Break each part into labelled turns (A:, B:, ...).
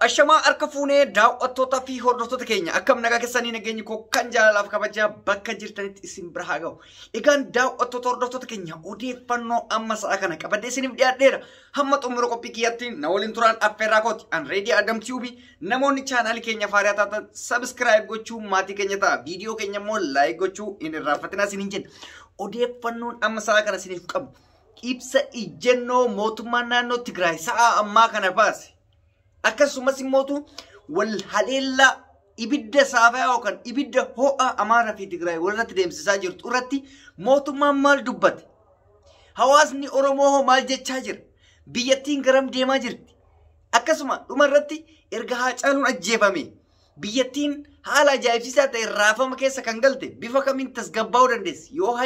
A: Ashamaa harka fuunee daawwattoota fi hordoftoota keenya akkam nagaa keessanii nageenyi koo kan jaalalaaf kabajaa bakka jirtanitti isin bira haa ga'u. Egaan daawwattoota hordoftoota keenya odeeffannoo amma sa'a kana qabadee isiniif dhiyaadheera. Hamma xumura qophii kiyyaatti na waliin turaan affeerraa kooti. An Reedii Adam Tube namoonni chaanaalii keenya faayidaa taatan subscribe gochuu maatii keenya ta'a. Viidiyoo keenya immoo like gochuu hin irraanfatinaa isiniin jenna. Odeeffannoon amma sa'a kana isiniif qabu ibsa ijjennoo mootummaan naannoo Tigraay sa'a ammaa kana baase. Akkasumas immoo wal haleellaa ibidda saafaa yookaan ibidda ho'a Amaaraa fi Tigraay walirratti deemsisaa jirtu irratti mootummaan maal dubbate? Hawaasni Oromoo maal jechaa jira? Biyyattiin garam deemaa jirti? Akkasuma dhuma irratti erga Haacaaluun ajjeefame biyyattiin haala ajaa'ibsiisaa ta'e raafama keessa kan galte bifa kamiin tasgabbaa'uu dandeessi? Yoo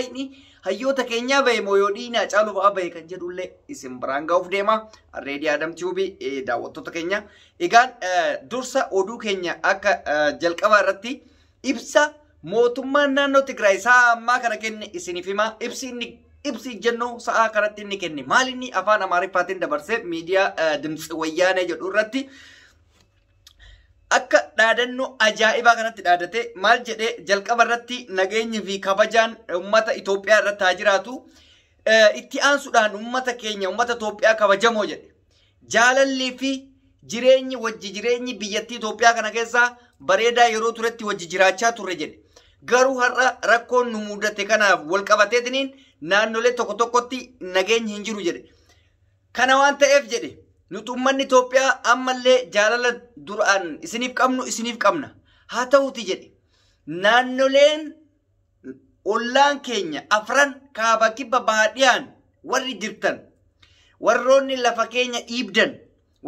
A: hayyoota keenyaa bahe moo yoo dhiina Haacaaluu fa'aa bahe kan jedhullee isin biraan ga'uuf deema. Reedii Adam Tube daawwattoota keenya. Egaan dursa oduu keenya akka jalqabaa irratti ibsa mootummaan naannoo Tigraay sa'a ammaa kana kenne isiniif himaa. Ibsi ijjennoo sa'a kanatti inni kenne maal inni afaan Amaariffaatiin dabarsee miidiyaa Dimtsi Wayyaanee jedhu irratti akka dhaadannoo ajaa'ibaa kanatti dhaadate maal jedhee jalqaba irratti nageenyi fi kabajaan uummata Itoophiyaa irratti haa jiraatu. Itti aansuudhaan uummata keenya uummata Itoophiyaa kabajamoo jedhe. Jaalallii fi jireenyi biyyattii Itoophiyaa kana keessaa bareedaa yeroo turetti wajji jiraachaa turre jedhe. Garuu har'a rakkoon nu mudate kanaaf wal qabateetiniin naannolee tokko tokkotti nageenyi hin jiru jedhe. Kana waan ta'eef jedhe nuti uummanni Itoophiyaa ammallee jaalala duraan isiniif qabna. Haa ta'uuti jedhe naannoleen ollaan keenya afran kaaba kibba bahaa dhiyaan warri jirtan warroonni lafa keenya dhiibdan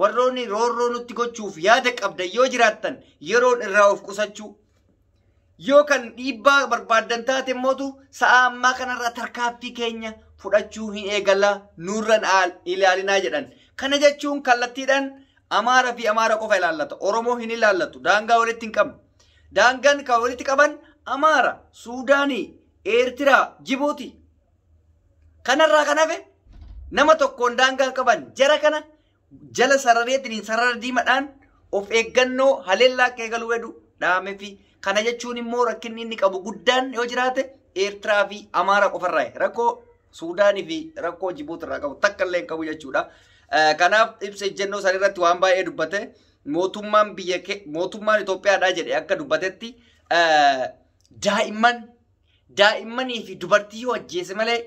A: warroonni roorroo nutti gochuuf yaada qabdan yoo jiraattan yeroon irraa of qusachuu yoo kan dhiibbaa barbaaddan taate mootu sa'a ammaa kanarraa tarkaaffii keenya fudhachuu hin eegalla nurran ilaalinaa jedhan. Kana jechuun kallattiidhaan Amaaraa fi Amaaraa qofa ilaallata. Oromoo hin ilaallatu. Daangaa walitti hin qabnu. Daangaan kan walitti qaban Amaaraa, Suudaanii, Eertiraa, Jibuuti. Kanarraa kan hafe nama tokkoon daangaa qaban jara kana jala sarareetiin sarara diimadhaan of eeggannoo haleellaa akka eegaluu heddu dhaamee fi kana jechuun immoo rakkinni inni qabu guddaan yoo jiraate Eertiraa fi Amaaraa qofarraa rakkoo Suudaanii fi rakkoo Jibuuti irraa qabu takka illee hin qabu jechuudha. Kanaaf ibsa ijjennoo san irratti waan baay'ee dubbate mootummaan Itoophiyaadhaa jedhe akka dubbatetti daa'immanii fi dubartii yoo ajjeese malee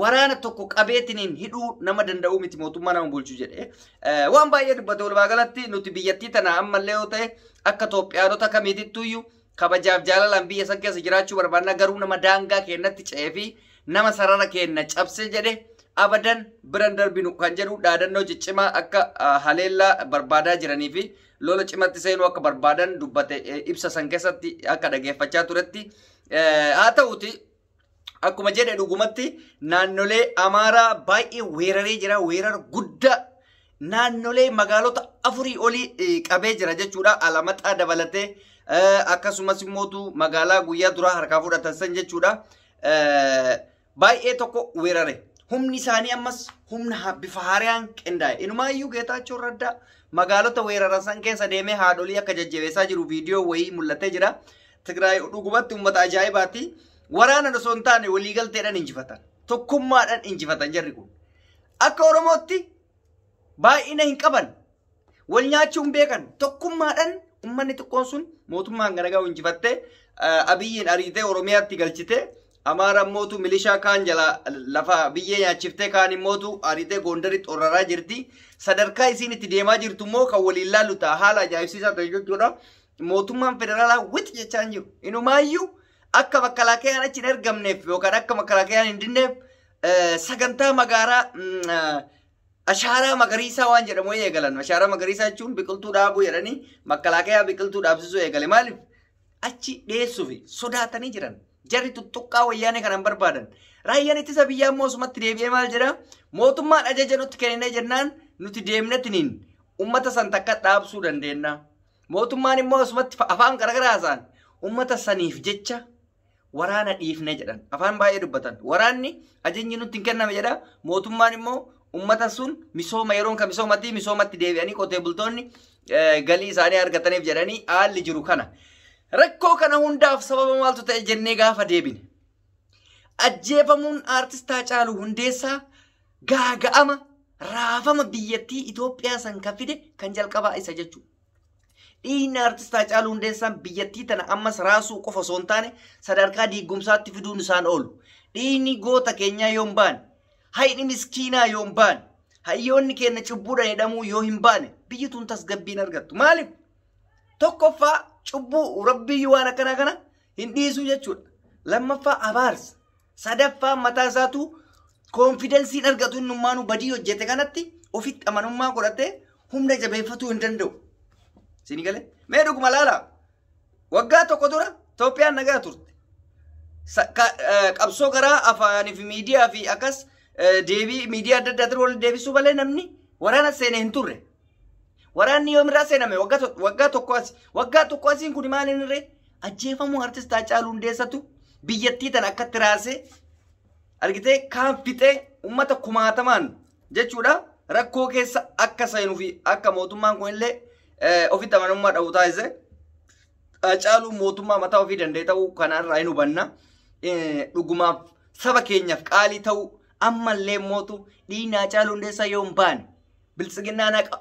A: waraana tokko qabeetiniin hidhuu nama danda'u miti mootummaa nama bulchu jedhe. Waan baay'ee dubbate walumaa galatti nuti biyyattii tana ammallee yoo ta'e akka Itoophiyaanota kamiitittuyyuu kabajaaf jaalalaan biyya san keessa jiraachuu barbaadna garuu nama daangaa keenyatti ce'ee fi nama sarara keenya cabse jedhe abadan biran darbinu kan jedhu dhaadannoo ciccimaa akka haleellaa barbaadaa jiranii fi lola cimatti seenuu akka barbaadan dubbate ibsa san keessatti akka dhageeffachaa turetti. Haa ta'uti akkuma jedhe dhugumatti naannolee Amaaraa baay'ee weeraree jira. Weerara guddaa naannolee magaalota 4 olii qabee jira jechuudha. Alamaxaa dabalatee akkasumas immoo magaalaa guyyaa duraa harkaa fudhatan san jechuudha. Baay'ee tokko weerare. Humni isaanii ammas humna bifa haaraan qindaa'e. Inumaayyuu Geetaachoo Raddaa magaalota weeraran san keessa deemee haadholii akka jajjabeessaa jiru viidiyoo wayii mul'atee jira. Tigraay dhugumatti uummata ajaa'ibaati. Waraana osoo hin taane waliigalteedhaan injifatan. Tokkummaadhaan injifatan jarri kun. Akka Oromootti baay'ina hin qaban. Wal nyaachuu hin beekan. Tokkummaadhaan uummanni xiqqoon sun mootummaan garagahu injifattee Abiyyiin ariitee Oromiyaatti galchitee Amaaraa mootu milishaa kaan jala lafa biyyee nyaachiftee kaan immootu ariitee Gondaritti oraraa jirti. Sadarkaa isiin itti deemaa jirtu immoo kan waliin laallu ta'a haala ajaa'ibsiisaa ta'e jechuudha. Mootummaan federaalaa wixi jechaa hin jiru. Inumaayyuu akka makkalaakayaan achi hin ergamneef yookaan akka makkalaakayaan hin dinneef sagantaa magaalaa ashaaraa magariisaa waan jedhamu eegalan. Ashaaraa magariisaa jechuun biqiltuu dhaabuu jedhanii makkalaakayaa biqiltuu dhaabsisuu eegale. Maaliif achi dhiyeessuuf sodaatanii jiran. Jarri tuttuqqaa wayyaanee kanan barbaadan. Raayyaan ittisa biyyaa immoo osumatti deebi'ee maal jedha? Mootummaan ajaja nutti kennee jennaan nuti deemnetiniin uummata san takka dhaabsuu dandeenya. Mootummaan immoo osumatti afaan garagaraa haasa'an uummata saniif jecha waraana dhiifne jedhan. Afaan baay'ee dubbatan. Waraanni ajajni nutti hin kenname jedha. Mootummaan immoo ummata sun misooma yeroon ka misoomatti deebi'anii qotee bultoonni galii isaanii argataniif jedhanii haalli jiru kana. Rakkoo kana hundaaf sababa maaltu ta'e jennee gaafa deebine. Ajjeefamuun aartist Haacaaluu Hundeessaa gaaga'ama raafama biyyattii Itoophiyaa san kan fide kan jalqabaa isa jechuudha. Dhiinni aartist Haacaaluu Hundeessaan biyyattii tana ammas raasuu qofa osoo hin taane sadarkaa diigumsaatti fiduun isaan oolu. Dhiinni goota keenyaa yoo hin baane, hayni miskiinaa yoo hin baane, hayyoonni keenya cubbuudhaan hidhamuu yoo hin baane biyyi tun tasgabbiin argattu. Maaliif? Tokkoffaa cubbuu rabbiyyuu waan akkana kana hin dhiisuu jechuudha. Lammaffaa abaarsa. Sadaffaa mataa isaatu konfidensiin argatu innummaanuu badii hojjete kanatti ofitti amanummaa godhatee humna jabeeffatuu hin danda'u. Sini galee mee dhuguma laala waggaa tokko dura Itoophiyaan nagaa turte. Qabsoo garaa afaanii fi miidiyaa fi akkas deebii miidiyaa adda addaa wal deebisuu malee namni waraana seenee hin turre. Waraanni yoomirraa seename waggaa tokko asiin kun maaliin irree ajjeefamuu aartist Haacaaluu Hundeessatu biyyattii tan akkatti raasee argitee kaan fixee ummata kumaatamaan jechuudha rakkoo keessa akka seenuu fi akka mootummaan kun illee ofitti amanamummaa dhabu taasise. Haacaaluu mootummaa mataa ofii danda'e ta'uu kanarraa hin hubanna. Dhugumaaf saba keenyaaf qaalii ta'uu ammallee mootu dhiinni Haacaaluu Hundeessaa yoo hin baane biltsiginnaa naqa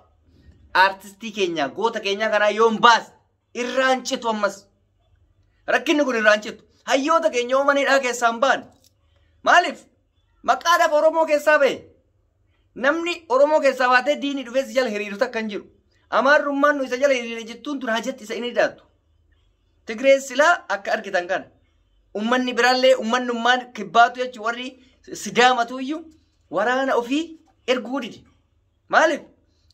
A: aartistii keenya goota keenya kanaa yoo hin baase irraan citu ammas. Rakkinni kun irraan citu. Hayyoota keenya uumanidhaa keessaa hin baane. Maaliif? Maqaadhaaf Oromoo keessaa ba'e. Namni Oromoo keessaa baatee diinii dhufee si jala hiriiru takka hin jiru. Amaarrummaan nu isa jala hiriire jettuun tun hajatti isa inni daatu. Tigreen silaa akka argitan kana. Ummanni biraallee ummannummaan kibbaatu jechuun warri Sidaamatu iyyuu waraana ofii erguu dide. Maaliif?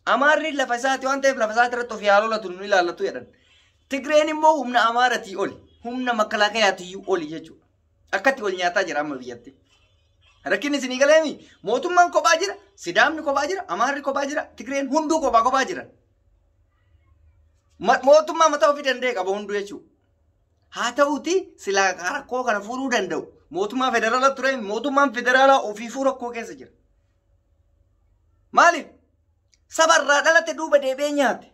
A: Amaarri lafa isaati waan ta'eef lafa isaati irratti ofii haalolatu nu ilaallatu jedhan. Tigreen immoo humna Amaaratii oli. Humna makalaaqiyaatiyyuu oli jechuudha. Akkatti wal nyaataa jira amma biyyatti. Rakkinni isinii galeemi mootummaan kophaa jira, Sidaamni kophaa jira, Amaarri kophaa jira, Tigreen hunduu kophaa jira. Mootummaa mataa ofii danda'e qaba hunduu jechuudha. Haa ta'uuti silaa rakkoo kana fuuruu danda'u. Mootummaa federaalaa ture mootummaan federaalaa ofiifuu rakkoo keessa jira. Maaliif? Saba irraa dhalate duuba deebi'ee nyaate.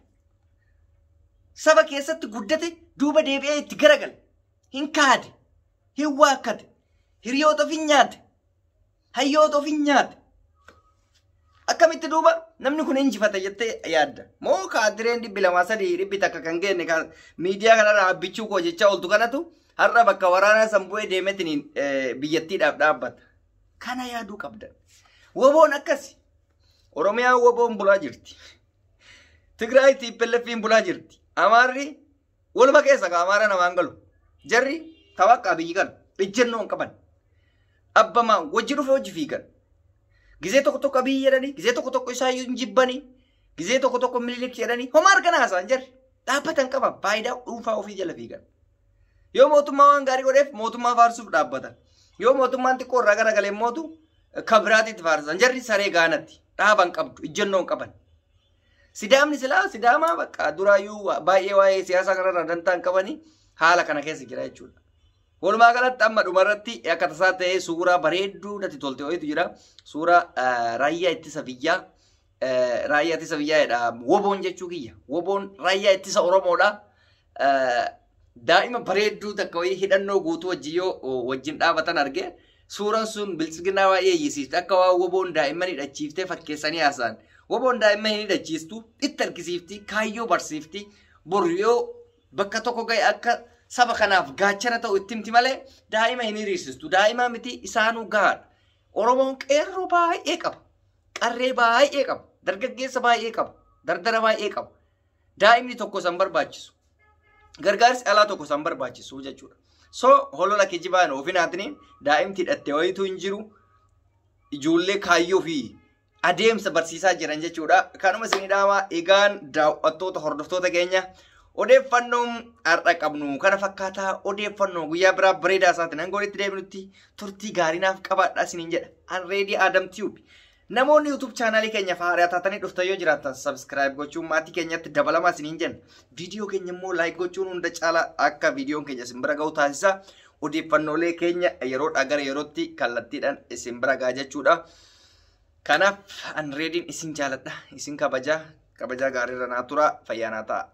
A: Saba keessatti guddate duuba deebi'ee itti garagale. Hin kaade. Hin waakkate. Hiriyoota ofii nyaate. Hayyoota ofii nyaate. Akkamitti duuba namni kun injifata jettee yaadda. Moo kaadireen 203 takka kan geenne miidiyaa kanarraa abbichuu koo jecha oltu kanatu har'a bakka waraanaa san bu'ee deemetiin biyyattiidhaaf dhaabbata. Kana yaaduu qabda. Woboon akkasi. Oromiyaa woboon bulaa jirti. Tigraay TPLF'n bulaa jirti. Amaarri waluma keessa ka Amaara namaan galu. Jarri tawaqqaa biyyi kan ejjennoo hin qaban. Abbamaa wajji dhufe wajji fiigan. Gizee tokko biyyi jedhanii, gizee tokko isaayyuu hin jibbanii, gizee tokko Minilik jedhanii homaa argana haasa'an jarri. Dhaabbatan qaban faayidaa dhuunfaa ofii jala fiigan. Yoo mootummaa waan gaarii godheef mootummaa faarsuuf dhaabbatan. Yoo mootummaan xiqqoo irraa garagalee mootu kabiraatiitti faarsan. Jarri saree gaanatti dhaaban qabdu ejjennoo hin qaban. Sidaamni silaa Sidaamaa bakka duraayyuu baay'ee waa'ee siyaasaa kanarraa dantaa hin qabanii haala kana keessa jira jechuudha. Walumaa galatti amma dhumarratti akka tasaa ta'ee suuraa bareedduu natti tolte wayitu jira. Suuraa raayyaa ittisa biyyaa. Raayyaa ittisa biyyaadha. Woboon jechuu kiyya. Woboon raayyaa ittisa Oromoodha. Daa'ima bareedduu takka wayii hidhannoo guutuu wajjin dhaabatan arge. Suuraan sun bilchiginaa waa'ee eeyyisiifte. Akka waan woboon daa'imman hidhachiiftee fakkeessanii haasa'an. Woboon daa'imman hidhachiistu itti argisiifti. Kaayyoo barsiifti. Boru yoo bakka tokko ga'e akka saba kanaaf gaachana ta'u itti himti malee daa'ima hin hiriirsistu. Daa'ima miti isaanuu gahaadha. Oromoon qeerroo baay'ee qaba. Qarree baay'ee qaba. Dargaggeessa baay'ee qaba. Dardara baay'ee qaba. Daa'imni tokko san barbaachisu. Gargaarsi alaa tokko san barbaachisu jechuudha. So holola kijibaan ofiinaatiniin daa'imti hidhattee wayituu hin jiru. Ijoollee kaayyoo fi adeemsa barsiisaa jiran jechuudha. Kanuma isin dhaamaa egaan daawwattoota hordoftoota keenya odeeffannoon har'a qabnu kana fakkaataa odeeffannoo guyyaa biraa bareedaa isaatiin hanga walitti deebinutti turtii gaarii naaf qabaadhaa isiniin jedha. Anreedii Adam Tube. Namoonni YouTube chaanaalii keenya faaraa taatanii dhuftan yoo jiraatan subscribe gochuun maatii keenyatti dabalamaa isiniin jenna. Viidiyoo keenya immoo like gochuun hunda caalaa akka viidiyoon keenya isin bira ga'u taasisa. Odeeffannoolee keenya yeroodhaa gara yerootti kallattiidhaan isin bira ga'a jechuudha. Kanaaf an reediin isin jaaladha isin kabajaa gaarii irra naa tura fayyaa naa ta'a.